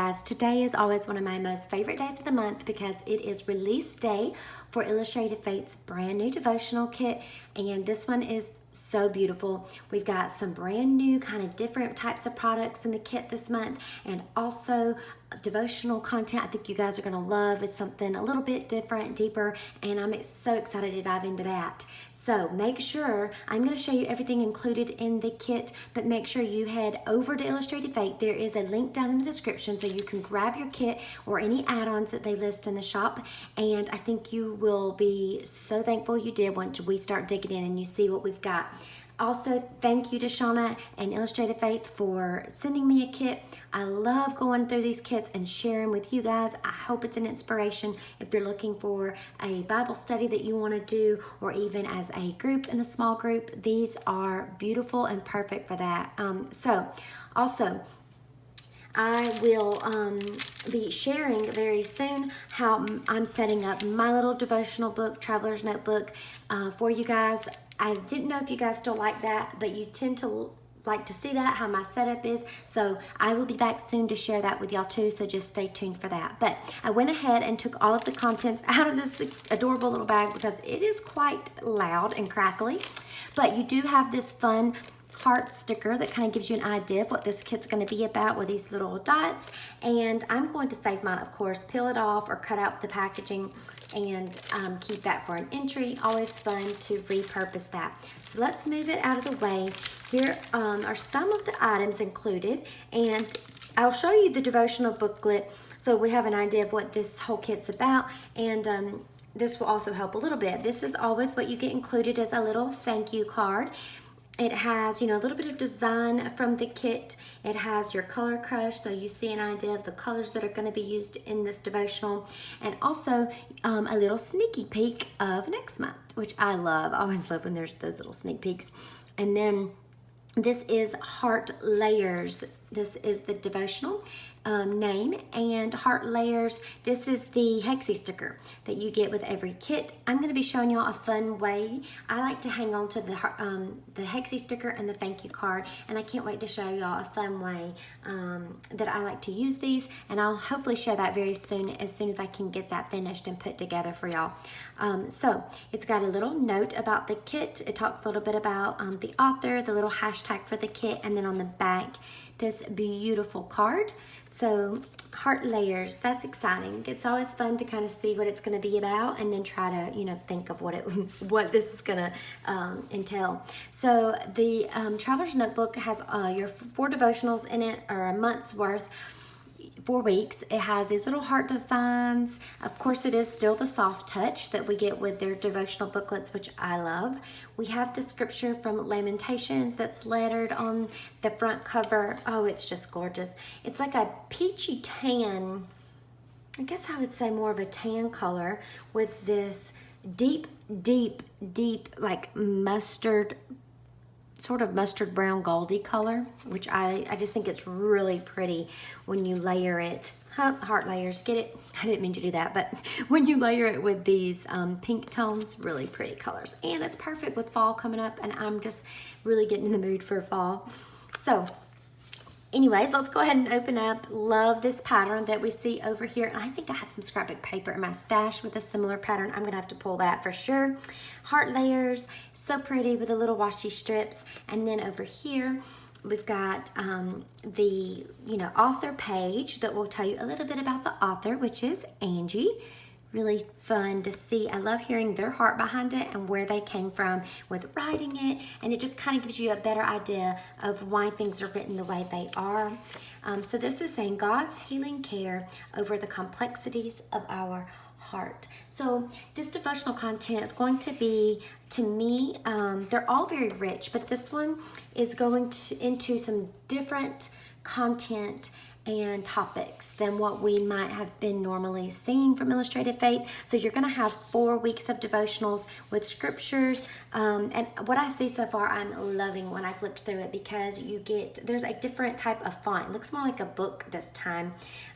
guys. Today is always one of my most favorite days of the month because it is release day for Illustrated Faith's brand new devotional kit, and this one is so beautiful. We've got some brand new kind of different types of products in the kit this month, and also devotional content I think you guys are going to love. It's something a little bit different, deeper, and I'm so excited to dive into that. So make sure, I'm going to show you everything included in the kit, but make sure you head over to Illustrated Faith. There is a link down in the description so you can grab your kit or any add-ons that they list in the shop, and I think you will be so thankful you did once we start digging in and you see what we've got. Also, thank you to Shauna and Illustrated Faith for sending me a kit. I love going through these kits and sharing with you guys. I hope it's an inspiration if you're looking for a Bible study that you want to do, or even as a group in a small group. These are beautiful and perfect for that. Also, I will be sharing very soon how I'm setting up my little devotional book, Traveler's Notebook, for you guys. I didn't know if you guys still like that, but you tend to like to see that, how my setup is. So I will be back soon to share that with y'all too, so just stay tuned for that. But I went ahead and took all of the contents out of this adorable little bag because it is quite loud and crackly. But you do have this fun heart sticker that kind of gives you an idea of what this kit's going to be about with these little dots. And I'm going to save mine, of course, peel it off or cut out the packaging and keep that for an entry. Always fun to repurpose that. So let's move it out of the way. Here are some of the items included, and I'll show you the devotional booklet so we have an idea of what this whole kit's about, and this will also help a little bit. This is always what you get included as a little thank you card. It has, a little bit of design from the kit. It has your color crush, so you see an idea of the colors that are going to be used in this devotional. And also a little sneaky peek of next month, which I love. I always love when there's those little sneak peeks. And then this is Heart Layers. This is the devotional name, and Heart Layers, this is the hexie sticker that you get with every kit. I'm going to be showing y'all a fun way. I like to hang on to the hexie sticker and the thank you card, and I can't wait to show y'all a fun way that I like to use these, and I'll hopefully share that very soon as I can get that finished and put together for y'all. So it's got a little note about the kit. It talks a little bit about the author, the little hashtag for the kit, and then on the back this beautiful card. So Heart Layers, that's exciting. It's always fun to kind of see what it's going to be about and then try to think of what this is going to entail. So the Traveler's Notebook has your 4 devotionals in it, or a month's worth, 4 weeks. It has these little heart designs. Of course, it is still the soft touch that we get with their devotional booklets, which I love. We have the scripture from Lamentations that's lettered on the front cover. Oh, it's just gorgeous. It's like a peachy tan, I guess I would say more of a tan color, with this deep, like mustard, sort of mustard brown goldy color, which I just think it's really pretty when you layer it. Heart layers, get it? I didn't mean to do that, but when you layer it with these pink tones, really pretty colors. And it's perfect with fall coming up, and I'm just really getting in the mood for fall. So anyways, let's go ahead and open up. Love this pattern that we see over here. And I think I have some scrapbook paper in my stash with a similar pattern. I'm gonna have to pull that for sure. Heart Layers, so pretty with the little washi strips. And then over here, we've got the author page that will tell you a little bit about the author, which is Angie. Really fun to see. I love hearing their heart behind it and where they came from with writing it, and it just kind of gives you a better idea of why things are written the way they are. So this is saying God's healing care over the complexities of our heart. So this devotional content is going to be, to me, they're all very rich, but this one is going into some different content and topics than what we might have been normally seeing from Illustrated Faith. So you're going to have 4 weeks of devotionals with scriptures, and what I see so far, I'm loving when I flipped through it, because there's a different type of font. It looks more like a book this time,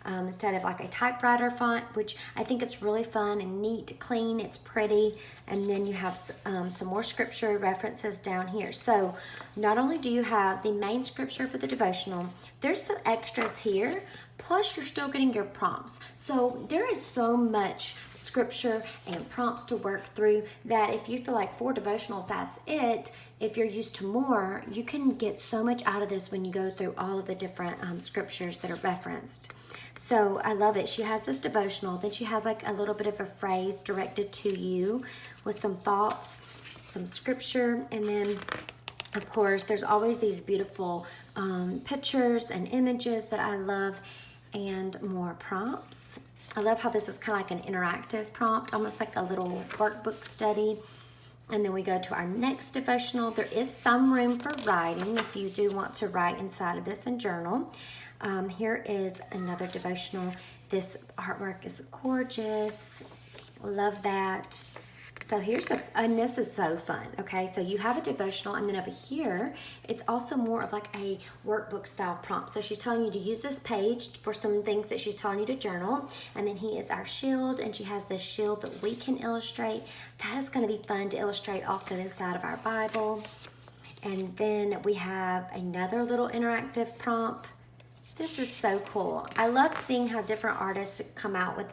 instead of like a typewriter font, which I think it's really fun and neat, clean, it's pretty. And then you have some more scripture references down here. So not only do you have the main scripture for the devotional, there's some extras here, plus you're still getting your prompts. So there is so much scripture and prompts to work through that if you feel like 4 devotionals, that's it. If you're used to more, you can get so much out of this when you go through all of the different scriptures that are referenced. So I love it. She has this devotional, then she has like a little bit of a phrase directed to you with some thoughts, some scripture, and then of course there's always these beautiful pictures and images that I love, and more prompts. I love how this is kind of like an interactive prompt, almost like a little workbook study. And then we go to our next devotional. There is some room for writing if you do want to write inside of this and journal. Here is another devotional. This artwork is gorgeous. Love that. So here's and this is so fun, okay? So you have a devotional, and then over here, it's also more of like a workbook style prompt. So she's telling you to use this page for some things that she's telling you to journal. And then he is our shield, and she has this shield that we can illustrate. That is gonna be fun to illustrate also inside of our Bible. And then we have another little interactive prompt. This is so cool. I love seeing how different artists come out with,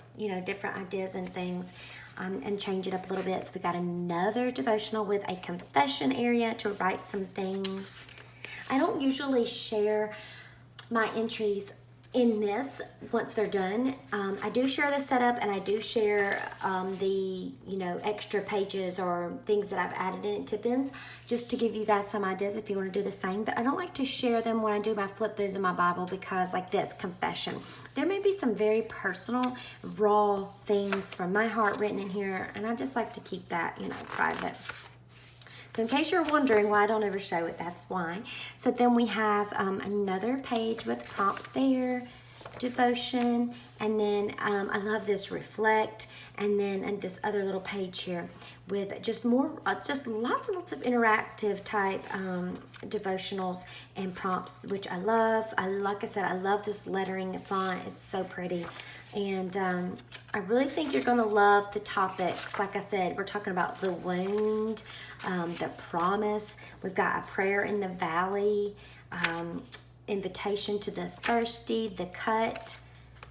different ideas and things. And change it up a little bit. So we got another devotional with a confession area to write some things. I don't usually share my entries in this once they're done. I do share the setup, and I do share the extra pages or things that I've added in tip-ins, just to give you guys some ideas if you want to do the same. But I don't like to share them when I do my flip throughs in my Bible, because like this confession, there may be some very personal, raw things from my heart written in here, and I just like to keep that private. So in case you're wondering why I don't ever show it, that's why. So then we have another page with prompts there, devotion, and then I love this reflect, and then this other little page here with just more, just lots and lots of interactive type devotionals and prompts, which I love. Like I said, I love this lettering font. It's so pretty. And I really think you're going to love the topics. Like I said, we're talking about the wound, the promise. We've got a prayer in the valley, invitation to the thirsty, the cut.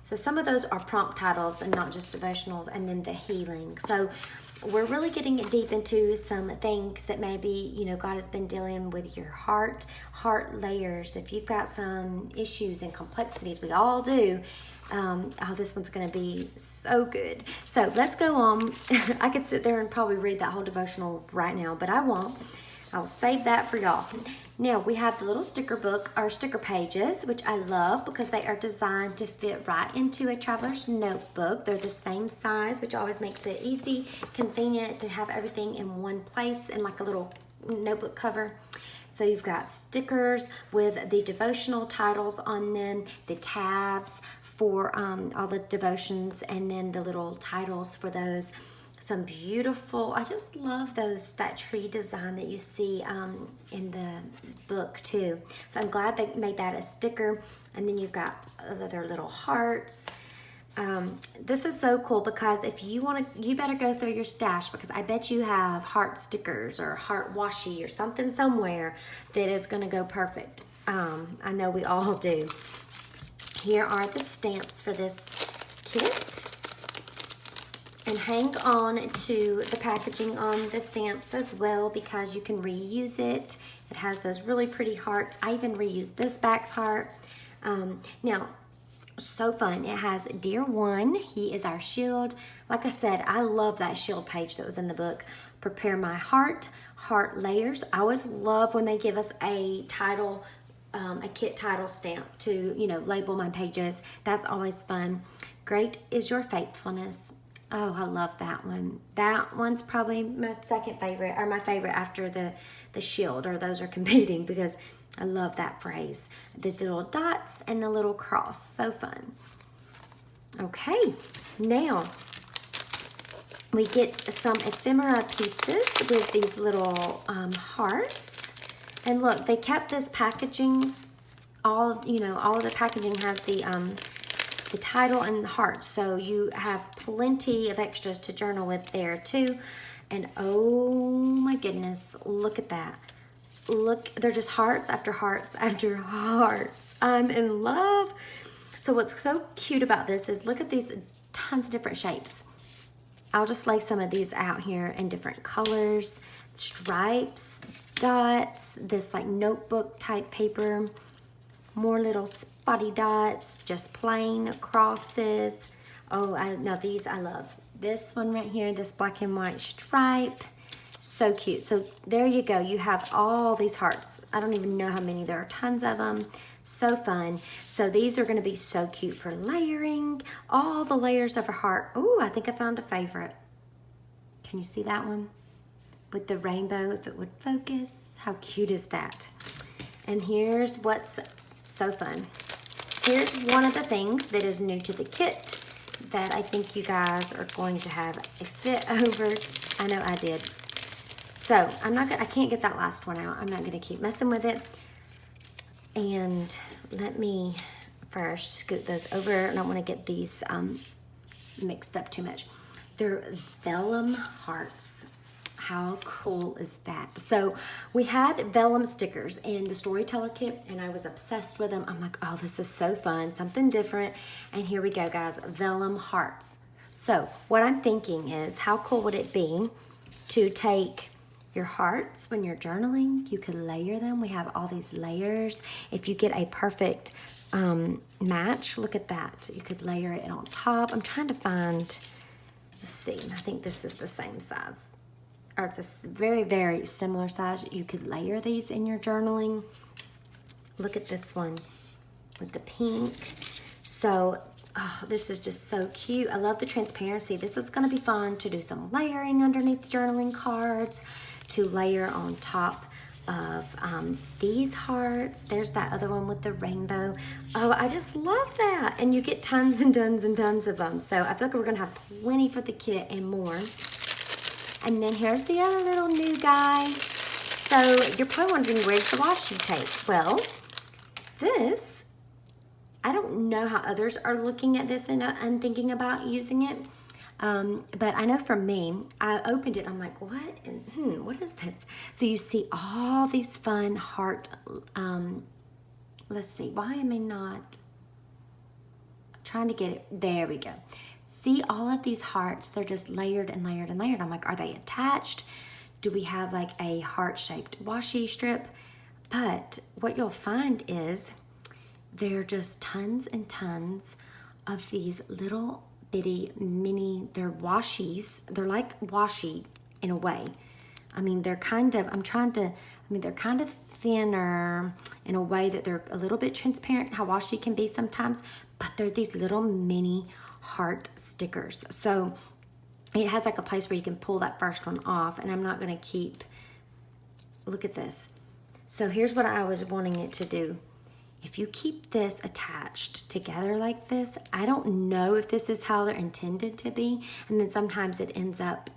So some of those are prompt titles and not just devotionals, and then the healing. So we're really getting deep into some things that maybe, God has been dealing with your heart layers. If you've got some issues and complexities, we all do. This one's going to be so good. So let's go on. I could sit there and probably read that whole devotional right now, but I won't. I'll save that for y'all. Now we have the little sticker book, or sticker pages, which I love because they are designed to fit right into a traveler's notebook. They're the same size, which always makes it easy, convenient to have everything in one place in like a little notebook cover. So you've got stickers with the devotional titles on them, the tabs for all the devotions, and then the little titles for those. Some beautiful, I just love that tree design that you see in the book too. So I'm glad they made that a sticker. And then you've got other little hearts. This is so cool because if you want to, you better go through your stash, because I bet you have heart stickers or heart washi or something somewhere that is going to go perfect. I know we all do. Here are the stamps for this kit. And hang on to the packaging on the stamps as well, because you can reuse it. It has those really pretty hearts. I even reused this back part. Now, so fun. It has Dear One. He is our shield. Like I said, I love that shield page that was in the book. Prepare My Heart, Heart Layers. I always love when they give us a title, a kit title stamp to, label my pages. That's always fun. Great is Your Faithfulness. Oh, I love that one. That one's probably my second favorite, or my favorite after the shield, or those are competing, because I love that phrase. The little dots and the little cross. So fun. Okay, now we get some ephemera pieces with these little hearts. And look, they kept this packaging, all of the packaging has the title and the heart, so you have plenty of extras to journal with there too. And oh my goodness, look at that. Look, they're just hearts after hearts after hearts. I'm in love. So what's so cute about this is look at these tons of different shapes. I'll just lay some of these out here in different colors, stripes, dots, this like notebook type paper, more little spotty dots, just plain crosses. Oh, now these I love. This one right here, this black and white stripe, so cute. So there you go, you have all these hearts. I don't even know how many, there are tons of them. So fun. So these are gonna be so cute for layering, all the layers of a heart. Ooh, I think I found a favorite. Can you see that one? With the rainbow, if it would focus. How cute is that? And here's what's so fun. Here's one of the things that is new to the kit that I think you guys are going to have a fit over. I know I did. So I can't get that last one out. I'm not gonna keep messing with it. And let me first scoot those over. I don't want to get these mixed up too much. They're vellum hearts. How cool is that? So we had vellum stickers in the Storyteller kit and I was obsessed with them. I'm like, oh, this is so fun, something different. And here we go, guys, vellum hearts. So what I'm thinking is, how cool would it be to take your hearts when you're journaling? You could layer them. We have all these layers. If you get a perfect match, look at that. You could layer it on top. I'm trying to find, let's see, I think this is the same size. Or it's a very, very similar size. You could layer these in your journaling. Look at this one with the pink. So, oh, this is just so cute. I love the transparency. This is gonna be fun to do some layering underneath journaling cards, to layer on top of these hearts. There's that other one with the rainbow. Oh, I just love that. And you get tons and tons and tons of them. So I feel like we're gonna have plenty for the kit and more. And then here's the other little new guy. So you're probably wondering, where's the washi tape? Well, this, I don't know how others are looking at this and thinking about using it. But I know for me, I opened it, I'm like, what? What is this? So you see all these fun heart, let's see, why am I not trying to get it? There we go. See all of these hearts, they're just layered and layered and layered. I'm like, are they attached? Do we have like a heart-shaped washi strip? But what you'll find is there are just tons and tons of these little bitty mini, they're washies. They're like washi in a way. I mean, they're kind of, they're kind of thinner in a way that they're a little bit transparent, how washi can be sometimes, but they're these little mini heart stickers. So it has like a place where you can pull that first one off, and I'm not gonna keep, look at this. So here's what I was wanting it to do. If you keep this attached together like this, I don't know if this is how they're intended to be, and then sometimes it ends up,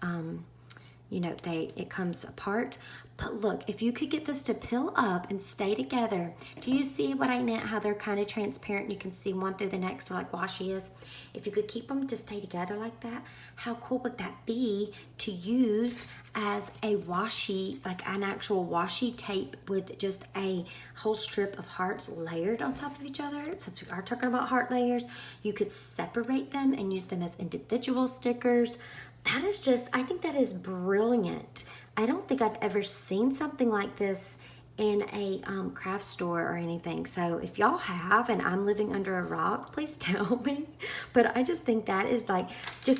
it comes apart. But look, if you could get this to peel up and stay together, do you see what I meant? How they're kind of transparent, you can see one through the next, or like washi is. If you could keep them to stay together like that, how cool would that be to use as a washi, like an actual washi tape with just a whole strip of hearts layered on top of each other? Since we are talking about heart layers, you could separate them and use them as individual stickers. That is just, I think that is brilliant. I don't think I've ever seen something like this in a craft store or anything. So if y'all have and I'm living under a rock, please tell me. But I just think that is like I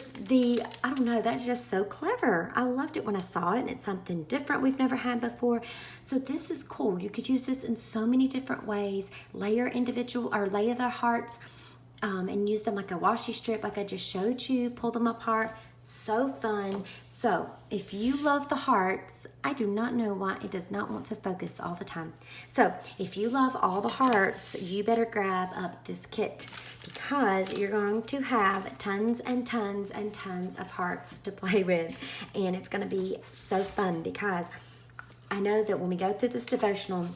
don't know, that's just so clever. I loved it when I saw it, and it's something different we've never had before. So this is cool. You could use this in so many different ways. Layer the hearts and use them like a washi strip like I just showed you. Pull them apart. So fun. So if you love the hearts, I do not know why it does not want to focus all the time. So if you love all the hearts, you better grab up this kit, because you're going to have tons and tons and tons of hearts to play with. And it's going to be so fun, because I know that when we go through this devotional,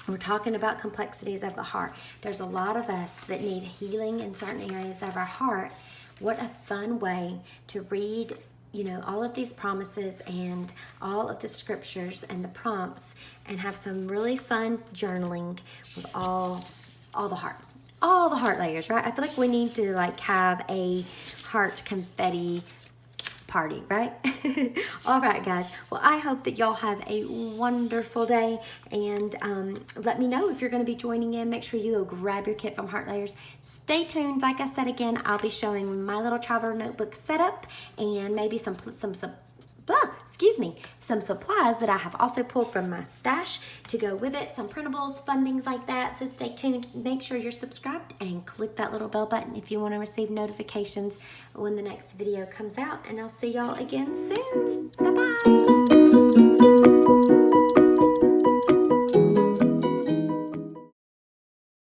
we're talking about complexities of the heart. There's a lot of us that need healing in certain areas of our heart. What a fun way to read, all of these promises and all of the scriptures and the prompts, and have some really fun journaling with all the hearts. all the heart layers, right? I feel like we need to like have a heart confetti party, right? All right, guys. Well, I hope that y'all have a wonderful day, and let me know if you're going to be joining in. Make sure you go grab your kit from Heart Layers. Stay tuned. Like I said again, I'll be showing my little traveler notebook setup and maybe some supplies that I have also pulled from my stash to go with it, some printables, fun things like that. So stay tuned. Make sure you're subscribed and click that little bell button if you want to receive notifications when the next video comes out. And I'll see y'all again soon. Bye-bye.